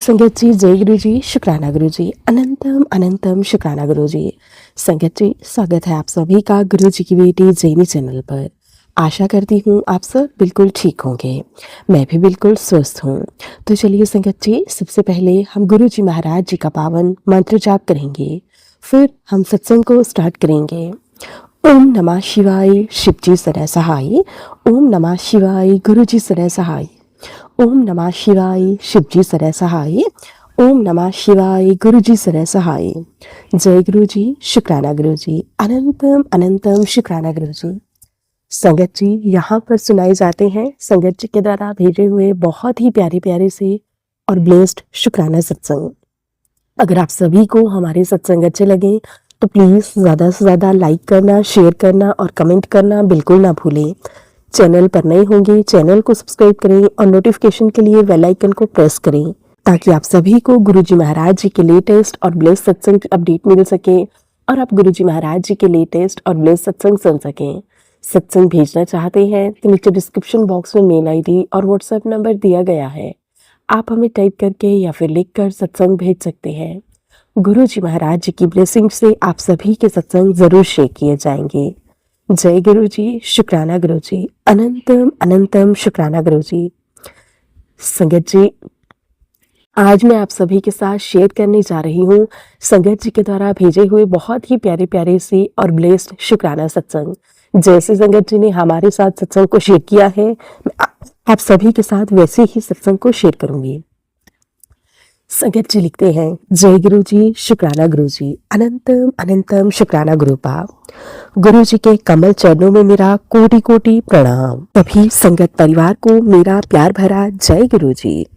संगत जी, जय गुरु जी, शुक्राना गुरु जी, अनंतम अनंतम शुक्राना गुरु जी। संगत जी, स्वागत है आप सभी का गुरु जी की बेटी जैनी चैनल पर। आशा करती हूँ आप सब बिल्कुल ठीक होंगे। मैं भी बिल्कुल स्वस्थ हूँ। तो चलिए संगत जी, सबसे पहले हम गुरु जी महाराज जी का पावन मंत्र जाप करेंगे, फिर हम सत्संग को स्टार्ट करेंगे। ओम नमः शिवाय, शिव जी सदा सहाय। ओम नमः शिवाय, गुरु जी सदा सहाय। ओम नमः शिवाय, शिव जी सदा सहाय। ओम नमः शिवाय, गुरु जी सदा सहाय। जय गुरु जी, शुक्राना गुरु जी, अनंतम अनंतम शुक्राना गुरु जी। संगत जी, यहाँ पर सुनाए जाते हैं संगत जी के द्वारा भेजे हुए बहुत ही प्यारे प्यारे से और ब्लेस्ड शुक्राना सत्संग। अगर आप सभी को हमारे सत्संग अच्छे लगे तो प्लीज़ ज़्यादा से ज़्यादा लाइक करना, शेयर करना और कमेंट करना बिल्कुल ना भूलें। चैनल पर नए होंगे, चैनल को सब्सक्राइब करें और नोटिफिकेशन के लिए बेल आइकन को प्रेस करें, ताकि आप सभी को गुरुजी महाराज जी के लेटेस्ट और ब्लेस्ड सत्संग की अपडेट मिल सके और आप गुरुजी महाराज जी के लेटेस्ट और ब्लेस्ड सत्संग सुन सकें। सत्संग भेजना चाहते हैं तो नीचे डिस्क्रिप्शन बॉक्स में मेल आईडी और व्हाट्सएप नंबर दिया गया है, आप हमें टाइप करके या फिर लिख कर सत्संग भेज सकते हैं। गुरु जी महाराज जी की ब्लेसिंग से आप सभी के सत्संग जरूर शेयर किए जाएंगे। जय गुरु जी, शुक्राना गुरु जी, अनंतम अनंतम शुक्राना गुरु जी। संगत जी, आज मैं आप सभी के साथ शेयर करने जा रही हूँ संगत जी के द्वारा भेजे हुए बहुत ही प्यारे प्यारे से और ब्लेस्ड शुक्राना सत्संग। जैसे संगत जी ने हमारे साथ सत्संग को शेयर किया है, मैं आप सभी के साथ वैसे ही सत्संग को शेयर करूंगी। संगत जी लिखते हैं, जय गुरु जी, शुक्राना गुरु जी, अनंतम अनंतम शुक्राना गुरुपा। गुरु जी के कमल चरणों में मेरा कोटि कोटि प्रणाम। सभी संगत परिवार को मेरा प्यार भरा जय गुरु जी।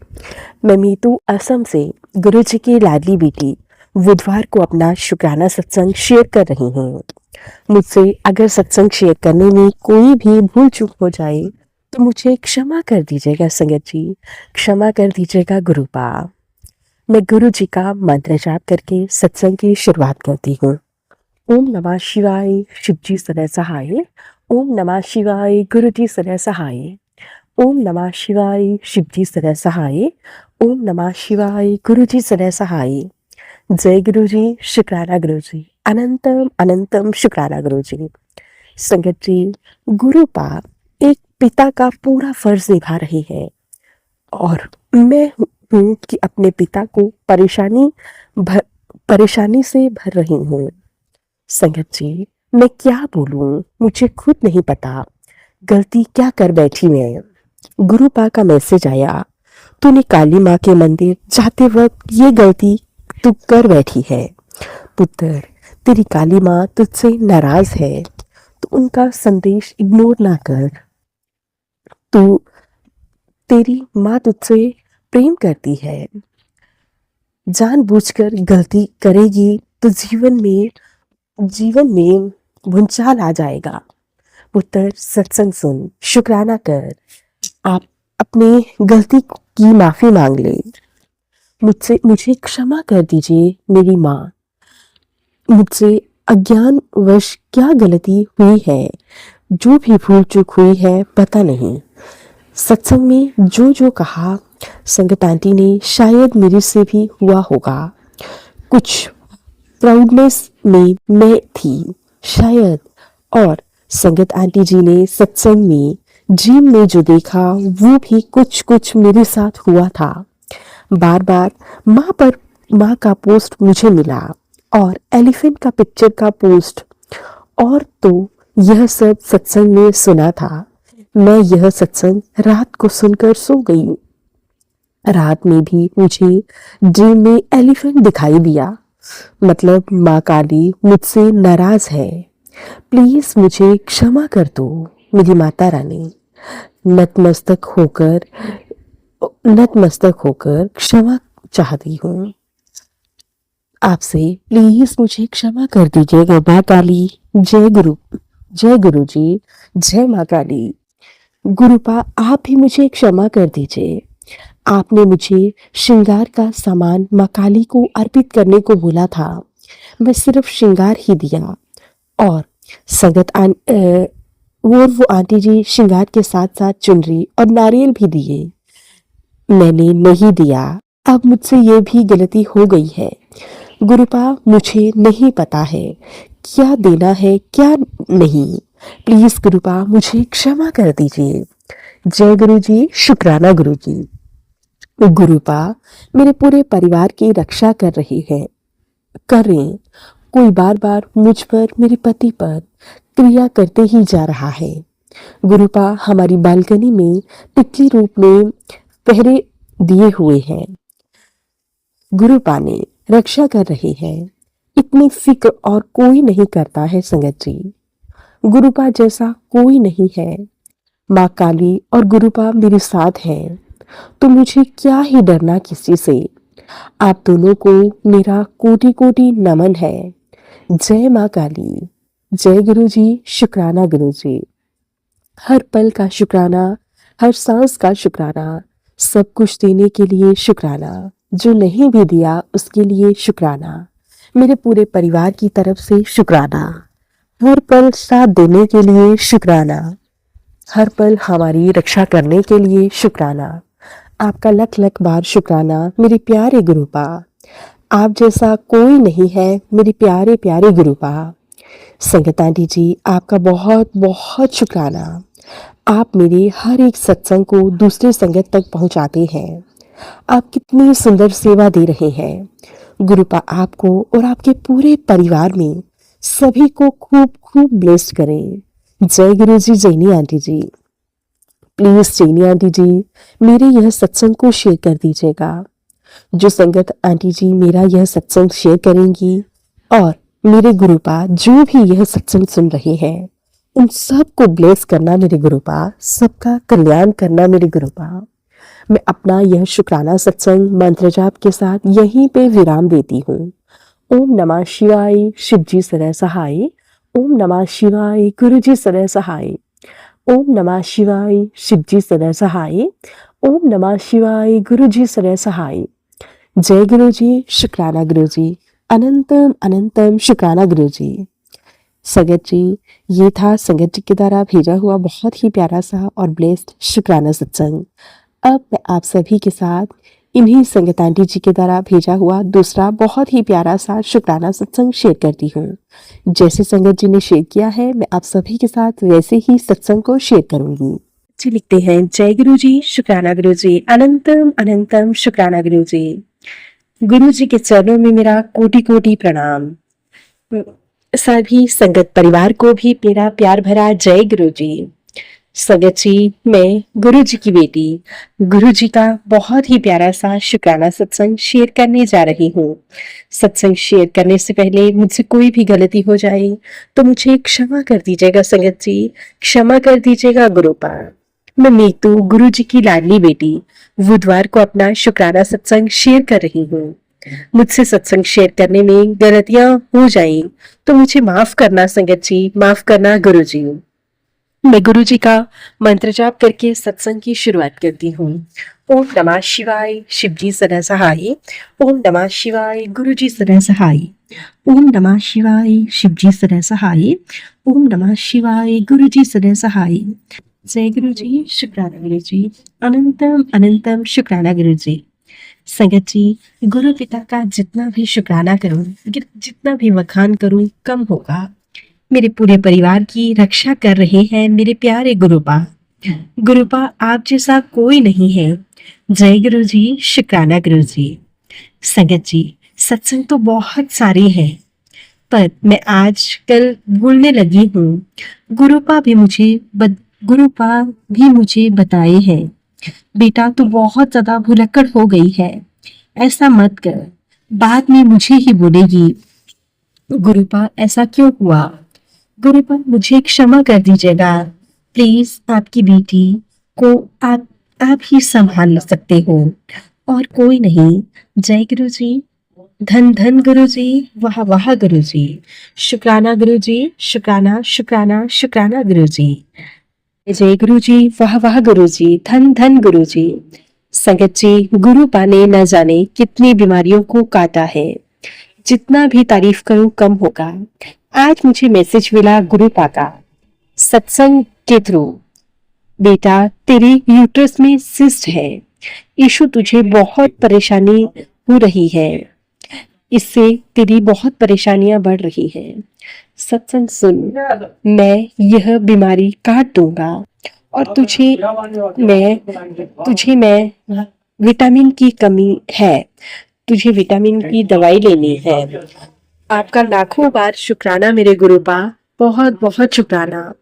मैं मीतू असम से गुरु जी की लाडली बेटी बुधवार को अपना शुक्राना सत्संग शेयर कर रही हूँ। मुझसे अगर सत्संग शेयर करने में कोई भी भूल चूक हो जाए तो मुझे क्षमा कर दीजिएगा संगत जी, क्षमा कर दीजिएगा गुरुपा। मैं गुरु जी का मंत्र जाप करके सत्संग की शुरुआत करती हूँ। ओम नमः शिवाय, शिव जी सदा सहाय। ओम नमः शिवाय, गुरु जी सदा सहाय। ओम नमः शिवाय, शिव जी सदा सहाय। ओम नमः शिवाय, गुरु जी सदा सहाय। जय गुरु जी, शुक्राना गुरु जी, अनंतम अनंतम शुक्राना गुरु जी। संगत जी, गुरुपा एक पिता का पूरा फर्ज निभा रही है और मैं हूँ कि अपने पिता को परेशानी से भर रही हूँ। संगत जी, मैं क्या बोलूं, मुझे खुद नहीं पता गलती क्या कर बैठी मैं। गुरुपा का मैसेज आया, तूने काली माँ के मंदिर जाते वक्त ये गलती तू कर बैठी है। पुत्र, तेरी काली माँ तुझसे नाराज है तो उनका संदेश इग्नोर ना कर। तू तेरी माँ तुझसे प्रेम करती है, जानबूझकर गलती करेगी तो जीवन में भूचाल आ जाएगा। पुत्र, सत्संग सुन, शुक्राना कर, आप अपनी गलती की माफी मांग ले। मुझे क्षमा कर दीजिए मेरी माँ, मुझसे अज्ञानवश क्या गलती हुई है, जो भी भूल चूक हुई है पता नहीं। सत्संग में जो जो कहा संगत आंटी ने शायद मेरे से भी हुआ होगा। कुछ प्राउडनेस में मैं थी शायद, और संगत आंटी जी ने सत्संग में ड्रीम में जो देखा वो भी कुछ कुछ मेरे साथ हुआ था। बार बार माँ का पोस्ट मुझे मिला और एलिफेंट का पिक्चर का पोस्ट, और तो यह सब सत्संग में सुना था। मैं यह सत्संग रात को सुनकर सो गई। रात में भी मुझे ड्रीम में एलिफेंट दिखाई दिया, मतलब माँ काली मुझसे नाराज है। प्लीज मुझे क्षमा कर दो मेरी माता रानी। नतमस्तक होकर क्षमा चाहती हूँ आपसे। प्लीज मुझे क्षमा कर दीजिएगा माँ काली। जय गुरु जी, जय माँ काली। गुरुपा, आप भी मुझे क्षमा कर दीजिए। आपने मुझे श्रृंगार का सामान माँ काली को अर्पित करने को बोला था, मैं सिर्फ श्रृंगार ही दिया। और वो आंटी जी श्रृंगार के साथ साथ चुनरी और नारियल भी दिए, मैंने नहीं दिया। अब मुझसे ये भी गलती हो गई है। गुरुपा, मुझे नहीं पता है क्या देना है क्या नहीं। प्लीज गुरुपा, मुझे क्षमा कर दीजिए। जय गुरु जी, शुक्राना गुरु जी। गुरुपा, मेरे पूरे परिवार की रक्षा कर रही है, करें। कोई बार बार मुझ पर, मेरे पति पर क्रिया करते ही जा रहा है। गुरुपा, हमारी बालकनी में तितली रूप में पहरे दिए हुए हैं। गुरुपा ने रक्षा कर रही है। इतनी फिक्र और कोई नहीं करता है संगत जी। गुरुपा जैसा कोई नहीं है। माँ काली और गुरुपा मेरे साथ हैं, तो मुझे क्या ही डरना किसी से। आप दोनों को मेरा कोटि कोटि नमन है। जय माँ काली। जय गुरु जी, शुक्राना गुरु जी। हर पल का शुक्राना, हर सांस का शुक्राना, सब कुछ देने के लिए शुक्राना, जो नहीं भी दिया उसके लिए शुक्राना, मेरे पूरे परिवार की तरफ से शुक्राना, हर पल साथ देने के लिए शुक्राना, हर पल हमारी रक्षा करने के लिए शुक्राना। आपका लख लख बार शुक्राना मेरे प्यारे गुरुपा। आप जैसा कोई नहीं है मेरे प्यारे प्यारे गुरुपा। संगत आंटी जी, आपका बहुत बहुत शुक्राना। आप मेरे हर एक सत्संग को दूसरे संगत तक पहुंचाते हैं। आप कितनी सुंदर सेवा दे रहे हैं। गुरुपा आपको और आपके पूरे परिवार में सभी को खूब खूब ब्लेस्ड करें। जय गुरु जी, जैनी आंटी जी। प्लीज जैनी आंटी जी, मेरे यह सत्संग को शेयर कर दीजिएगा। जो संगत आंटी जी मेरा यह सत्संग शेयर करेंगी और मेरे गुरुपा जो भी यह सत्संग सुन रहे हैं, उन सबको ब्लेस करना मेरे गुरुपा, सबका कल्याण करना मेरे गुरुपा। मैं अपना यह शुक्राना सत्संग मंत्र जाप के साथ यहीं पे विराम देती हूँ। ओम नमः शिवाय, शिव जी सदा सहाय। ओम नमः शिवाय, गुरु जी सदा सहाय। ओम नमः शिवाय, शिव जी सदा सहाय। ओम नमः शिवाय, गुरु जी सदा सहाय। जय गुरु जी, शुक्राना गुरु जी। अनंतम अनंतम शुक्राना गुरु जी। संगत जी, ये था संगत जी के द्वारा भेजा हुआ बहुत ही प्यारा सा और ब्लेस्ड शुक्राना सत्संग। अब मैं आप सभी के साथ इन्हीं संगत आंटी जी के द्वारा भेजा हुआ दूसरा बहुत ही प्यारा सा शुक्राना सत्संग शेयर करती हूँ। जैसे संगत जी ने शेयर किया है, मैं आप सभी के साथ वैसे ही सत्संग को शेयर करूंगी। जी लिखते हैं, जय गुरु जी, शुक्राना गुरु जी। अनंतम अनंतम शुक्राना गुरु जी। गुरु जी के चरणों में मेरा कोटि कोटि प्रणाम। सभी संगत परिवार को भी मेरा प्यार भरा जय गुरु जी। संगत जी, मैं गुरु जी की बेटी गुरु जी का बहुत ही प्यारा सा शुक्राना सत्संग शेयर करने जा रही हूँ। सत्संग शेयर करने से पहले मुझसे कोई भी गलती हो जाए तो मुझे क्षमा कर दीजिएगा संगत जी, क्षमा कर दीजिएगा गुरुपा। मैं नीतू, गुरु जी की लाडली बेटी, बुधवार को अपना शुक्राना सत्संग शेयर कर रही हूँ। मुझसे सत्संग शेयर करने में गलतियां हो जाए तो मुझे माफ करना संगत जी, माफ करना गुरु जी। मैं गुरु जी का मंत्र जाप करके सत्संग की शुरुआत करती हूँ। ओम नमः शिवाय, शिव जी सदा सहाय। ओम नमः शिवाय, गुरु जी सदा सहाय। ओम नमः शिवाय, शिव जी सदा सहाय। ओम नमः शिवाय, गुरु जी सदा सहाय। जय गुरु जी, शुक्राना गुरु जी। अनंतम अनंतम शुक्राना गुरु जी। संगत जी, गुरु पिता का जितना भी शुक्राना करूं, जितना भी वखान करूं, कम होगा। मेरे पूरे परिवार की रक्षा कर रहे हैं मेरे प्यारे गुरुपा। गुरुपा आप जैसा कोई नहीं है। जय गुरु जी, शुक्राना गुरु जी। संगत जी, सत्संग तो बहुत सारे हैं, पर मैं आज कल भूलने लगी हूँ। गुरुपा भी मुझे बताए हैं, बेटा तू बहुत ज्यादा भुलक्कड़ हो गई है, ऐसा मत कर, बाद में मुझे ही बोलेगी। गुरुपा ऐसा क्यों हुआ? गुरुपा मुझे क्षमा कर दीजिएगा, प्लीज। आपकी बेटी को आप ही संभाल सकते हो और कोई नहीं। जय गुरु जी, धन धन गुरु जी, वाह वाह गुरु जी। शुक्राना गुरु जी, शुक्राना शुक्राना शुक्राना गुरु जी। जय गुरु जी, वाह वाह गुरु जी, धन धन गुरु जी। संगत जी, गुरुपा ने न जाने कितनी बीमारियों को काटा है, जितना भी तारीफ करूं कम होगा। आज मुझे मैसेज मिला गुरुपा का सत्संग के थ्रू, बेटा तेरे यूट्रस में सिस्ट है, यीशु तुझे बहुत परेशानी हो रही है, इससे तेरी बहुत परेशानियां बढ़ रही हैं। सत्संग सुन, मैं यह बीमारी काट दूंगा और मैं विटामिन की कमी है, तुझे विटामिन की दवाई लेनी है। आपका लाखों बार शुक्राना मेरे गुरुपा, बहुत बहुत शुक्राना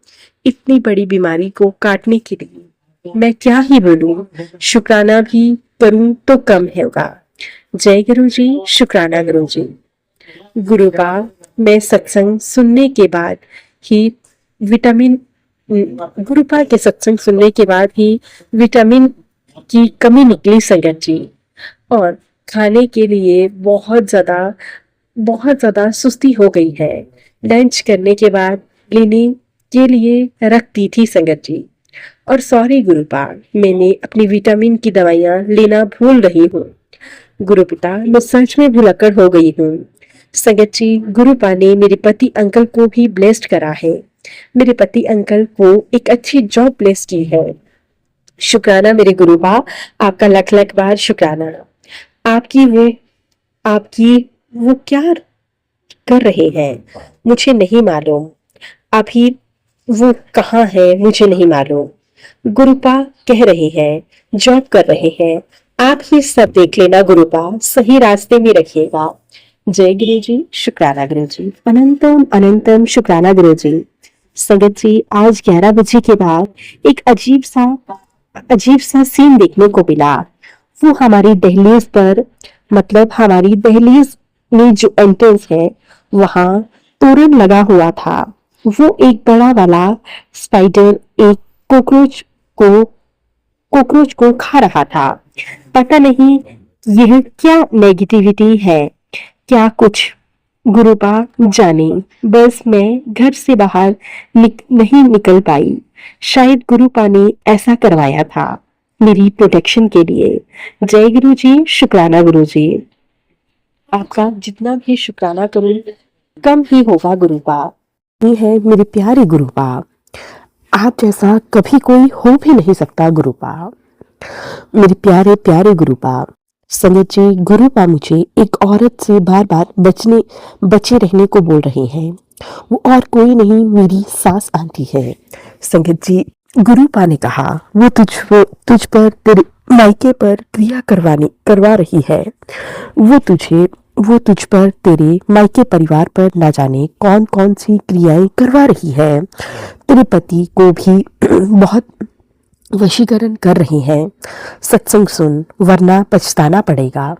इतनी बड़ी बीमारी को काटने के लिए। मैं क्या ही बोलूं, शुक्राना भी करूं तो कम होगा। जय गुरु जी, शुक्राना गुरु जी। गुरुपा, मैं सत्संग सुनने के बाद ही विटामिन गुरुपा के सत्संग सुनने के बाद ही विटामिन की कमी निकली संगत जी, और खाने के लिए बहुत ज्यादा सुस्ती हो गई है। लंच करने के बाद लेने के लिए रखती थी संगत जी। और सॉरी गुरुपा, मैंने अपनी विटामिन की दवाइयां लेना भूल रही हूँ। गुरुपिता, मैं सच में भुलक्कड़ हो गई हूँ। संगत जी, गुरुपा ने मेरे पति अंकल को भी ब्लेस्ड करा है। मेरे पति अंकल को एक अच्छी जॉब ब्लेस की है। शुक्राना मेरे गुरुपा, आपका लख लख बार शुक्राना। आपकी वो क्या कर रहे हैं मुझे नहीं मालूम, अभी वो कहाँ है मुझे नहीं मालूम। गुरुपा कह रहे हैं जॉब कर रहे हैं, आप ही सब देख लेना गुरुपा, सही रास्ते में रखिएगा। जय गुरु जी, शुक्राना गुरु जी, अनंतम अनंतम शुक्राना गुरु जी। संगत जी, आज 11 बजे के बाद एक अजीब सा सीन देखने को मिला। वो हमारी दहलीज पर, मतलब हमारी दहलीज में जो एंट्रेंस है वहां तोरण लगा हुआ था। वो एक बड़ा वाला स्पाइडर एक कोकरोच को खा रहा था। पता नहीं यह क्या नेगेटिविटी है, क्या कुछ गुरुपा जाने। बस मैं घर से बाहर नहीं निकल पाई। शायद गुरुपा ने ऐसा करवाया था मेरी प्रोटेक्शन के लिए। जय गुरु जी, शुक्राना गुरु जी। आपका जितना भी शुक्राना करूं कम ही होगा गुरुपा। ये है मेरे प्यारे गुरुपा, आप जैसा कभी कोई हो भी नहीं सकता गुरुपा, मेरे प्यारे प्यारे गुरुपा। संगत जी, गुरुपा मुझे एक औरत से बार बार बचे रहने को बोल रहे हैं। वो और कोई नहीं, मेरी सास आंटी है। संगत जी, गुरुपा ने कहा वो तुझ पर तेरे मायके पर क्रिया करवा रही है। वो तुझ पर तेरे मायके परिवार पर न जाने कौन कौन सी क्रियाएं करवा रही है। तेरे पति को भी बहुत वशीकरण कर रही हैं। सत्संग सुन, वरना पछताना पड़ेगा।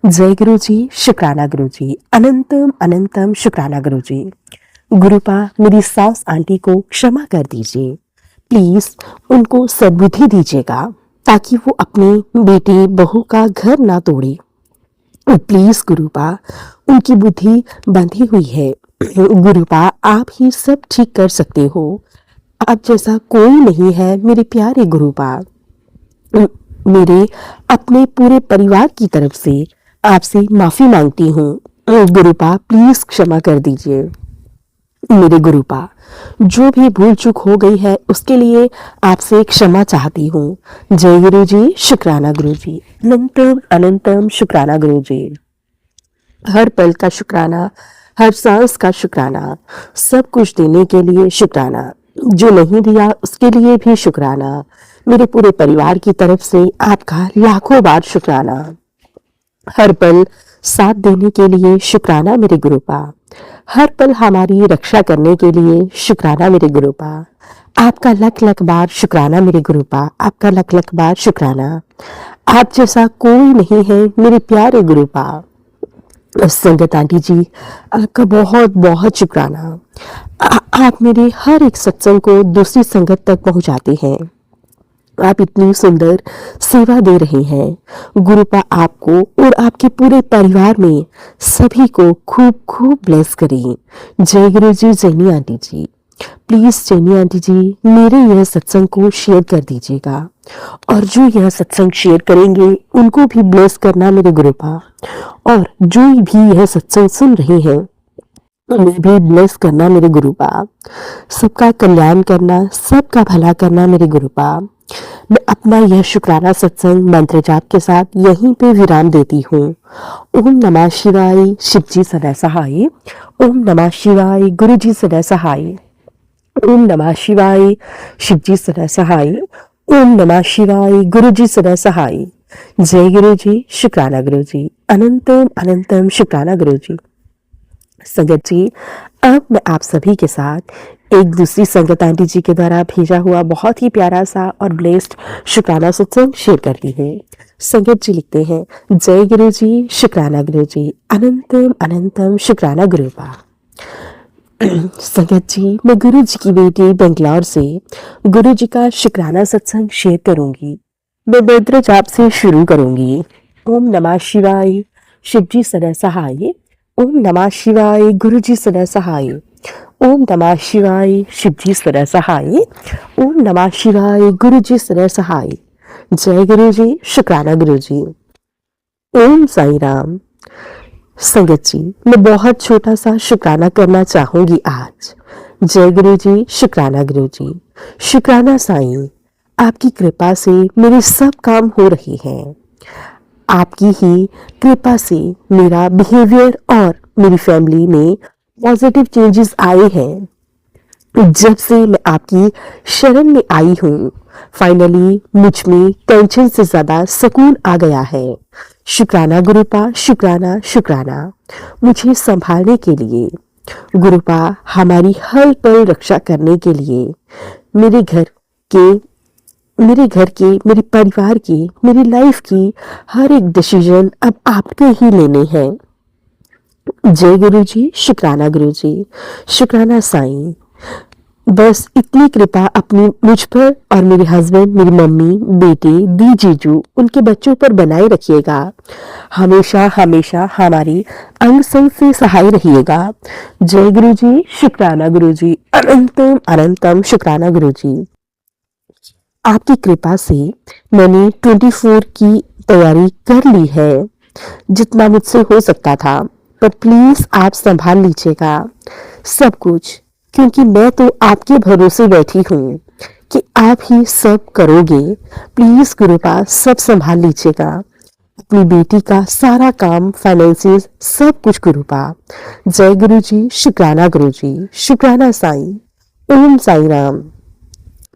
जय गुरु जी, शुक्राना गुरु जी, अनंतम अनंतम शुक्राना गुरु जी। गुरुपा, मेरी सास आंटी को क्षमा कर दीजिए, प्लीज उनको सद्बुद्धि दीजिएगा ताकि वो अपने बेटे बहू का घर ना तोड़े। प्लीज गुरुपा, उनकी बुद्धि बंधी हुई है। गुरुपा, आप ही सब ठीक कर सकते हो, आप जैसा कोई नहीं है मेरे प्यारे गुरुपा। मेरे अपने पूरे परिवार की तरफ से आपसे माफी मांगती हूँ। गुरुपा, प्लीज क्षमा कर दीजिए मेरे गुरुपा। जो भी भूल चूक हो गई है उसके लिए आपसे क्षमा चाहती हूँ। जय गुरु जी, शुक्राना गुरु जी, अनंतम अनंतम शुक्राना गुरु जी। हर पल का शुक्राना, हर सांस का शुक्राना, सब कुछ देने के लिए शुक्राना, जो नहीं दिया उसके लिए भी शुक्राना। मेरे पूरे परिवार की तरफ से आपका लाखों बार शुक्राना। हर पल साथ देने के लिए शुक्राना मेरे गुरुपा। हर पल हमारी रक्षा करने के लिए शुक्राना मेरे गुरुपा। आपका लख लख बार शुक्राना मेरे गुरुपा, आपका लख लख बार शुक्राना। आप जैसा कोई नहीं है मेरे प्यारे गुरुपा। संगत आंटी जी, आपका बहुत बहुत शुक्राना। आप मेरे हर एक सत्संग को दूसरी संगत तक पहुंचाते हैं। आप इतनी सुंदर सेवा दे रहे हैं। गुरुपा आपको और आपके पूरे परिवार में सभी को खूब खूब ब्लेस करें। जय गुरु जी, जैनी आंटी जी। प्लीज जैनी आंटी जी, मेरे यह सत्संग को शेयर कर दीजिएगा, और जो यह सत्संग शेयर करेंगे उनको भी ब्लेस करना मेरे गुरुपा। और जो भी यह सत्संग सुन रहे हैं उन्हें भी ब्लेस करना मेरे गुरुपा, सबका कल्याण करना, सबका भला करना मेरे गुरुपा। मैं अपना यह शुक्राना सत्संग मंत्र जाप के साथ यहीं पे विराम देती हूँ। ओम नमः शिवाय, शिव जी सदा सहाय। ओम नमः शिवाय, गुरु जी सदा सहाय। ओम नमः शिवाय, शिव जी सदा सहाय। ओम नमः शिवाय, गुरु जी सदा सहाय। जय गुरु जी, शुक्राना गुरु जी, अनंतम अनंतम शुक्राना गुरु जी। संगत जी, अब मैं आप सभी के साथ एक दूसरी संगत आंटी जी के द्वारा भेजा हुआ बहुत ही प्यारा सा और ब्लेस्ड शुक्राना सत्संग शेयर करती हूँ। संगत जी लिखते हैं, जय गुरु जी, शुक्राना गुरु जी, अनंतम अनंतम शुक्राना गुरुपा। संगत जी, मैं गुरु जी की बेटी बेंगलोर से गुरु जी का शुक्राना सत्संग शेयर करूंगी। मैं मंत्र जाप से शुरू करूंगी। ओम नमः शिवाय, शिव जी सदा सहाय। ओम नमः शिवाय, गुरु जी सदा सहाय। ओम नमः शिवाय, शिव जी सदा सहाय। ओम नमः शिवाय, गुरु जी सदा सहाय। जय गुरु जी, शुक्राना गुरु जी। ओम साई राम। संगत जी, मैं बहुत छोटा सा शुक्राना करना चाहूंगी आज। जय गुरु जी, शुक्राना गुरु जी, शुक्राना साईं। आपकी कृपा से मेरे सब काम हो रहे हैं। आपकी ही कृपा से मेरा बिहेवियर और मेरी फैमिली में पॉजिटिव चेंजेस आए हैं। जब से मैं आपकी शरण में आई हूँ, फाइनली मुझ में टेंशन से ज्यादा सुकून आ गया है। शुक्राना गुरुपा, शुक्राना शुक्राना मुझे संभालने के लिए, गुरुपा हमारी हर पल रक्षा करने के लिए, मेरे घर के मेरे परिवार की, मेरी लाइफ की हर एक डिसीजन अब आपके ही लेने हैं। जय गुरु जी, शुक्राना गुरु जी, शुक्राना साईं। बस इतनी कृपा अपनी मुझ पर और मेरे हस्बैंड, मेरी मम्मी, बेटे, दी जीजू, उनके बच्चों पर बनाए रखिएगा। हमेशा हमेशा हमारी अंग संग से सहाय रहिएगा। जय गुरु जी, शुक्राना गुरु जी, अनंतम अनंतम शुक्राना गुरु जी। आपकी कृपा से मैंने 24 की तैयारी कर ली है, जितना मुझसे हो सकता था, पर प्लीज आप संभाल लीजिएगा सब कुछ, क्योंकि मैं तो आपके भरोसे बैठी हूँ कि आप ही सब करोगे। प्लीज गुरुपा सब संभाल लीजिएगा, अपनी बेटी का सारा काम, फाइनेंसिस, सब कुछ गुरुपा। जय गुरु जी, शुक्राना गुरु जी, शुक्राना साईं। ओम साई राम।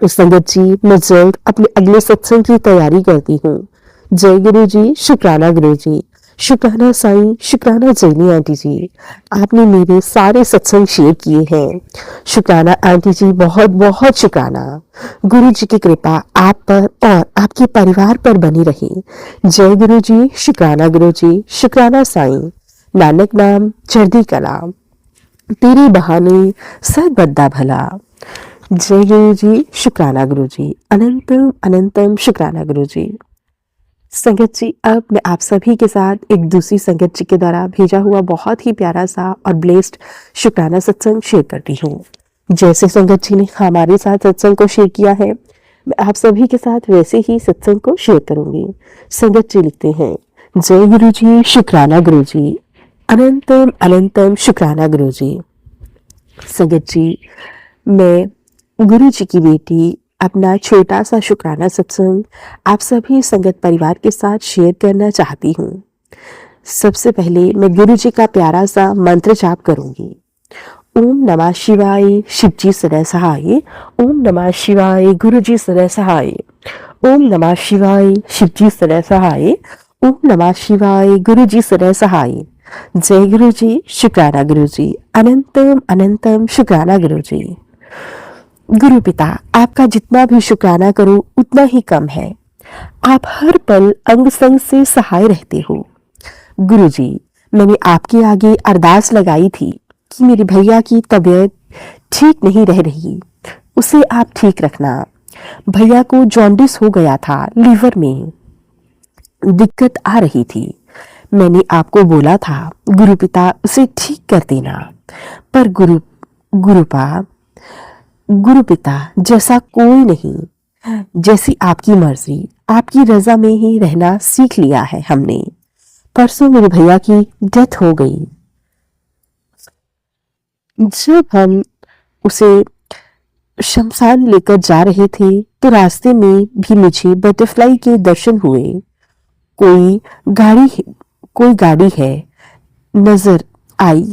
संगत जी, मैं जल्द अपने अगले सत्संग की तैयारी करती हूँ। जय गुरु जी, शुक्राना गुरु जी, शुक्राना साईं, शुक्राना जैनी आंटी जी, आपने मेरे सारे सत्संग शेयर किए हैं। शुक्राना आंटी जी, बहुत बहुत शुक्राना। गुरु जी की कृपा आप पर और आपके परिवार पर बनी रहे। जय गुरु जी, शुक्राना गुरु जी, शुक्राना साईं। नानक नाम चढ़दी कला, तेरे बहाने सर बद्दा भला। जय गुरु जी, शुक्राना गुरु जी, अनंतम अनंतम शुक्राना गुरु जी। संगत जी, अब मैं आप सभी के साथ एक दूसरी संगत जी के द्वारा भेजा हुआ बहुत ही प्यारा सा और ब्लेस्ड शुक्राना सत्संग शेयर करती हूँ। जैसे संगत जी ने हमारे साथ सत्संग को शेयर किया है, मैं आप सभी के साथ वैसे ही सत्संग को शेयर करूंगी। संगत जी लिखते हैं, जय गुरु जी, शुक्राना गुरु जी, अनंतम अनंतम शुक्राना गुरु जी। संगत जी, मैं गुरु जी की बेटी अपना छोटा सा शुक्राना सत्संग आप सभी संगत परिवार के साथ शेयर करना चाहती हूँ। सबसे पहले मैं गुरु जी का प्यारा सा मंत्र जाप करूंगी। ओम नमः शिवाय, शिव जी सदा सहाय। ओम नमः शिवाय, गुरु जी सदा सहाय। ओम नमः शिवाय, शिव जी सदा सहाय। ओम नमः शिवाय, गुरु जी सदा सहाय। जय गुरु जी, शुक्राना गुरु जी, अनंतम अनंतम शुक्राना गुरु जी। गुरु पिता, आपका जितना भी शुक्राना करो उतना ही कम है। आप हर पल अंग संग से सहाय रहते हो। गुरु जी, मैंने आपके आगे अरदास लगाई थी कि मेरे भैया की तबीयत ठीक नहीं रह रही, उसे आप ठीक रखना। भैया को जॉन्डिस हो गया था, लीवर में दिक्कत आ रही थी। मैंने आपको बोला था गुरु पिता उसे ठीक कर देना, पर गुरु पिता जैसा कोई नहीं, जैसी आपकी मर्जी, आपकी रजा में ही रहना सीख लिया है हमने। परसों मेरे भैया की डेथ हो गई। जब हम उसे शमशान लेकर जा रहे थे तो रास्ते में भी मुझे बटरफ्लाई के दर्शन हुए। कोई कोई गाड़ी है नजर आई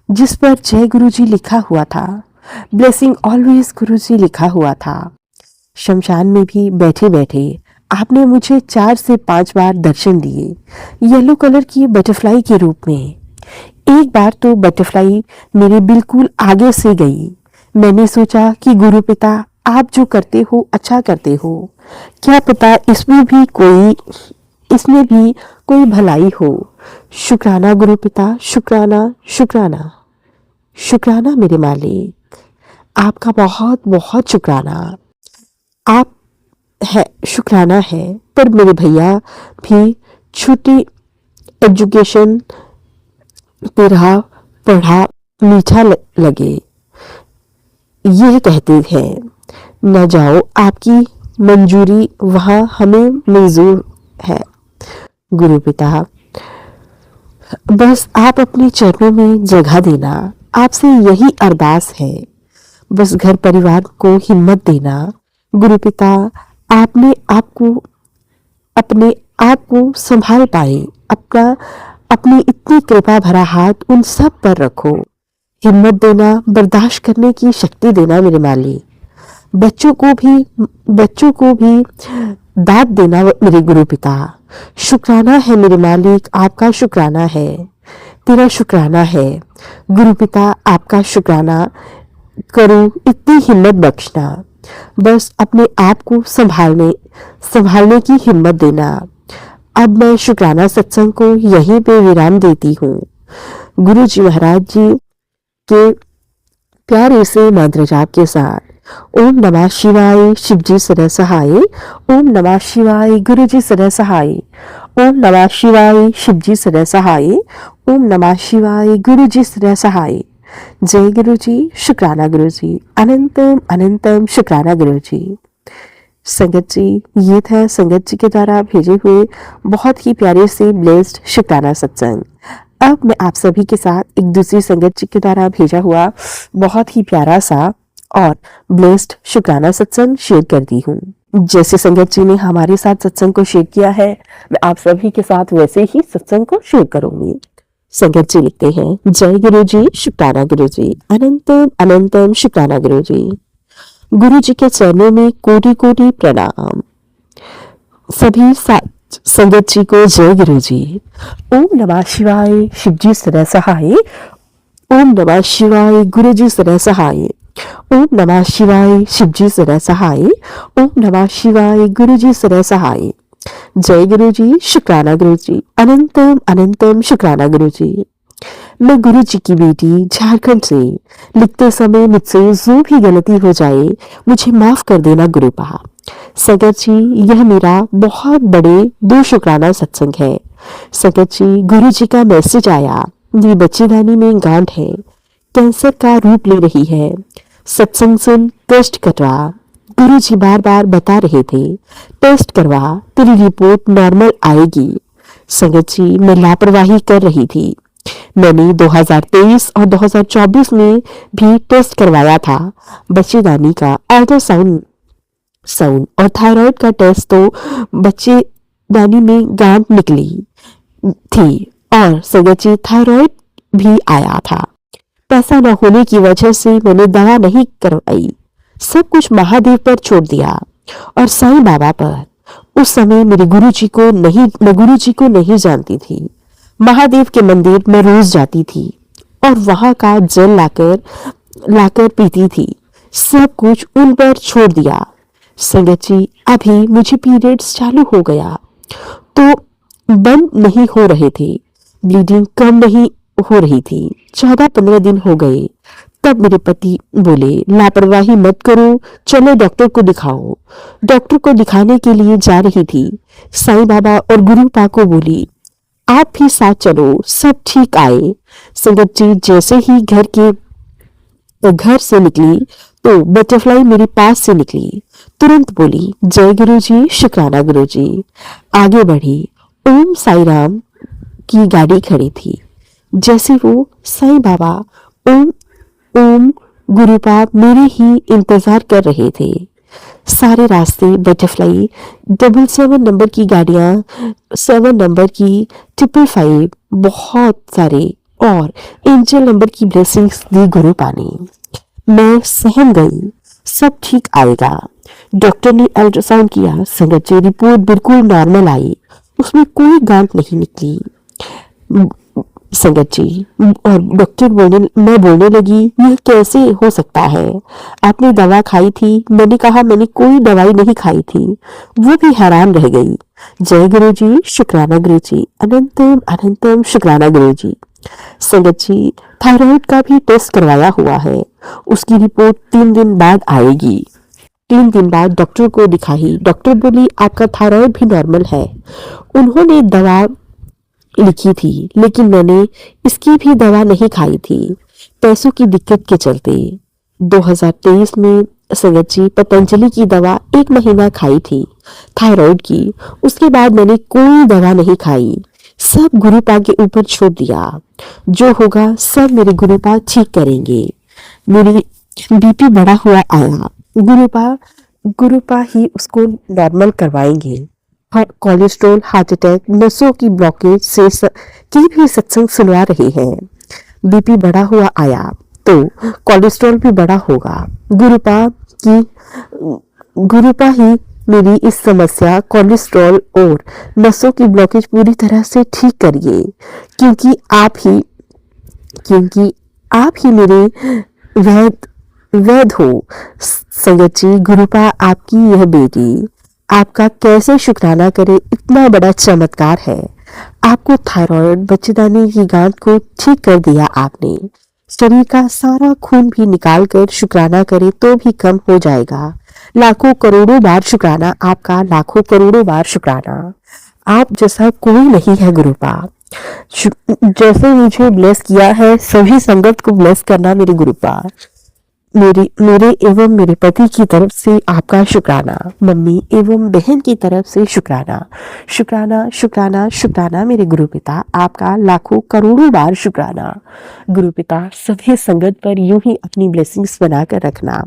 जिस पर जय गुरुजी लिखा हुआ था, ब्लेसिंग ऑलवेज गुरुजी लिखा हुआ था। शमशान में भी बैठे बैठे आपने मुझे 4 से 5 बार दर्शन दिए, येलो कलर की बटरफ्लाई के रूप में। एक बार तो बटरफ्लाई मेरे बिल्कुल आगे से गई। मैंने सोचा कि गुरु पिता, आप जो करते हो अच्छा करते हो, क्या पता इसमें भी कोई भलाई हो। शुक्राना गुरु पिता, शुक्राना शुक्राना शुक्राना मेरे मालिक, आपका बहुत बहुत शुक्राना। आप है शुक्राना है, पर मेरे भैया भी छोटी एजुकेशन पे रहा पढ़ा मीठा लगे। यह कहते हैं न जाओ, आपकी मंजूरी वहां हमें मंजूर है। गुरु पिता, बस आप अपने चरणों में जगह देना, आपसे यही अरदास है। बस घर परिवार को हिम्मत देना। गुरु पिता, आपने आपको अपने आप को संभाल पाए, अपनी इतनी कृपा भरा हाथ उन सब पर रखो। हिम्मत देना, बर्दाश्त करने की शक्ति देना मेरे मालिक। बच्चों को भी दाद देना मेरे गुरु पिता। शुक्राना है मेरे मालिक, आपका शुक्राना है, तेरा शुक्राना है। गुरु पिता, आपका शुक्राना करो, इतनी हिम्मत बख्शना। बस अपने आप को संभालने की हिम्मत देना। अब मैं शुक्राना सत्संग को यहीं पे विराम देती हूँ। गुरु जी महाराज जी के प्यारे से मंत्र जाप के साथ ओम नमः शिवाय, शिव जी सदा सहाय। ओम नमः शिवाय, गुरु जी सदा सहाय। ओम नमः शिवाय, शिव जी सदा सहाय। ओम नमः शिवाय, गुरु जी सदा सहाय। जय गुरु जी, शुक्राना गुरु जी, अनंतम अनंतम शुक्राना गुरु जी। संगत जी, ये था संगत जी के द्वारा भेजे हुए बहुत ही प्यारे से ब्लेस्ड शुक्राना सत्संग। अब मैं आप सभी के साथ एक दूसरी संगत जी के द्वारा भेजा हुआ बहुत ही प्यारा सा और ब्लेस्ड शुक्राना सत्संग शेयर करती हूँ। जैसे संगत जी ने हमारे साथ सत्संग को शेयर किया है, मैं आप सभी के साथ वैसे ही सत्संग को शेयर करूंगी। संगत जी लिखते हैं, जय गुरु जी, शुक्राना गुरु जी, अनंतम अनंतम शुक्राना गुरु जी। गुरु जी के चरणों में कोटि कोटि प्रणाम। सभी संगत जी को जय गुरु जी। ओम नमः शिवाय, शिव जी सदा सहाय। ओम नमः शिवाय, गुरु जी सदा सहाय। ओम नमः शिवाय, शिव जी सदा सहाय। ओम नमः शिवाय, गुरु जी सदा सहाय। जय गुरु जी, शुक्राना गुरु जी, अनंतम अनंतम शुक्राना गुरु जी। मैं गुरु जी की बेटी झारखंड से, लिखते समय मुझसे जो भी गलती हो जाए मुझे माफ कर देना गुरुपा। संगत जी, यह मेरा बहुत बड़े 2 शुक्राना सत्संग है। संगत जी, गुरु जी का मैसेज आया, मेरी बच्चेदानी में गांठ है, कैंसर का रूप ले रही है, सत्संग सुन टेस्ट करवा। गुरु जी बार बार बता रहे थे, टेस्ट करवा, तेरी रिपोर्ट नॉर्मल आएगी। संगत जी, मैं लापरवाही कर रही थी। मैंने 2023 और 2024 में भी टेस्ट करवाया था। बच्चेदानी का अल्ट्रासाउंड और थायराइड का टेस्ट तो बच्चेदानी में गांठ निकली थी और संगत जी थायराइड भी आया था। पैसा न होने की वजह से मैंने दवा नहीं करवाई, सब कुछ महादेव पर छोड़ दिया और साईं बाबा पर। उस समय मैं गुरु जी को नहीं जानती थी। महादेव के मंदिर में रोज जाती थी और वहां का जल लाकर पीती थी। सब कुछ उन पर छोड़ दिया। संगत जी, अभी मुझे पीरियड्स चालू हो गया तो बंद नहीं हो रहे थे, ब्लीडिंग कम नहीं हो रही थी। 14-15 दिन हो गए। तब मेरे पति बोले, लापरवाही मत करो, चलो डॉक्टर को दिखाओ। डॉक्टर को दिखाने के लिए जा रही थी। साईं बाबा और गुरु पा को बोली, आप भी साथ चलो, सब ठीक आए। संगत जी, जैसे ही घर से निकली तो बटरफ्लाई मेरे पास से निकली। तुरंत बोली, जय गुरु जी, शुक्राना गुरु जी। आगे बढ़ी। ओम साई राम की गाड़ी खड़ी थी। जैसे वो साईं बाबा ओम ओम गुरुपा मेरे ही इंतजार कर रहे थे। सारे रास्ते बटरफ्लाई, 777 नंबर की गाड़ियां, 7 नंबर की, 555, बहुत सारे और एंजल नंबर की ब्लेसिंग्स दी गुरुपा ने। मैं सहम गई, सब ठीक आएगा। डॉक्टर ने अल्ट्रासाउंड किया, संगत जी रिपोर्ट बिल्कुल नॉर्मल आई, उसमें कोई गांठ नहीं निकली। संगत जी और डॉक्टर मैं बोलने लगी, यह कैसे हो सकता है? आपने दवा खाई थी? मैंने कहा मैंने कोई दवाई नहीं खाई थी। वो भी हैरान रह गई। जय गुरु जी, शुक्राना गुरु जी, अनंतम अनंतम शुक्राना गुरु जी। संगत जी थायराइड का भी टेस्ट करवाया हुआ है, उसकी रिपोर्ट 3 दिन बाद आएगी। 3 दिन बाद डॉक्टर को दिखाई, डॉक्टर बोली आपका थायराइड भी नॉर्मल है। उन्होंने दवा लिखी थी, लेकिन मैंने इसकी भी दवा नहीं खाई थी, पैसों की दिक्कत के चलते। 2023 में संगत जी पतंजलि की दवा 1 महीना खाई थी थायराइड की, उसके बाद मैंने कोई दवा नहीं खाई, सब गुरुपा के ऊपर छोड़ दिया। जो होगा सब मेरे गुरुपा ठीक करेंगे। मेरी बीपी बढ़ा हुआ आया, गुरुपा गुरुपा ही उसको नॉर्मल करवाएंगे। कोलेस्ट्रॉल, हार्ट अटैक, नसों की ब्लॉकेज की भी सत्संग सुनवा रहे हैं। बीपी बढ़ा हुआ आया तो कोलेस्ट्रॉल भी बढ़ा होगा। की गुरुपा ही मेरी इस समस्या कोलेस्ट्रॉल और नसों की ब्लॉकेज पूरी तरह से ठीक करिए, क्योंकि आप ही मेरे वैद हो। संगत जी गुरुपा आपकी यह बेटी, आपका कैसे शुक्राना करे, इतना बड़ा चमत्कार है। आपको थायराइड बच्चेदानी की गांठ को ठीक कर दिया आपने। शरीर का सारा खून भी निकाल कर शुक्राना करे तो भी कम हो जाएगा। लाखों करोड़ों बार शुक्राना आपका, लाखों करोड़ों बार शुक्राना। आप जैसा कोई नहीं है गुरुपा। जैसे मुझे ब्लेस किया है सभी संगत को ब्लेस करना मेरे गुरुपा। मेरे एवं मेरे पति की तरफ से आपका शुक्राना, मम्मी एवं बहन की तरफ से शुक्राना, शुक्राना शुक्राना शुक्राना मेरे गुरु पिता, आपका लाखों करोड़ों बार शुक्राना। गुरु पिता सभी संगत पर यूं ही अपनी ब्लेसिंग्स बनाकर रखना,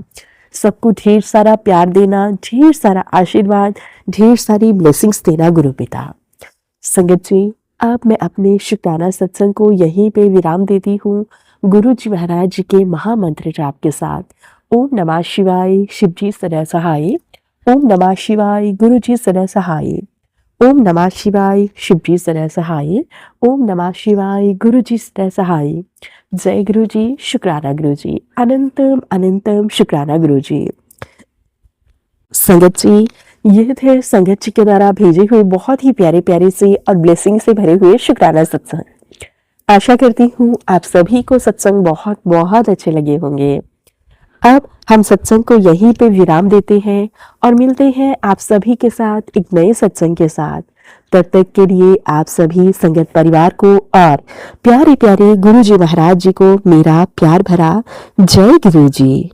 सबको ढेर सारा प्यार देना, ढेर सारा आशीर्वाद, ढेर सारी ब्लेसिंग्स देना गुरु पिता। संगत जी अब मैं अपने शुक्राना सत्संग को यहीं पे विराम देती हूँ गुरु जी महाराज जी के महामंत्र जाप के साथ। ओम नमः शिवाय, शिव जी सदा सहाय। ओम नमः शिवाय, गुरु जी सदा सहाय। ओम नमः शिवाय, शिव जी सदा सहाय। ओम नमः शिवाय, गुरु जी सदा सहाय। जय गुरु जी, शुक्राना गुरु जी, अनंतम अनंतम शुक्राना गुरु जी। संगत जी ये थे संगत जी के द्वारा भेजे हुए बहुत ही प्यारे प्यारे से और ब्लेसिंग से भरे हुए शुक्राना सत्संग। आशा करती हूँ आप सभी को सत्संग बहुत बहुत अच्छे लगे होंगे। अब हम सत्संग को यहीं पे विराम देते हैं और मिलते हैं आप सभी के साथ एक नए सत्संग के साथ। तब तक के लिए आप सभी संगत परिवार को और प्यारे प्यारे गुरु जी महाराज जी को मेरा प्यार भरा जय गुरु जी।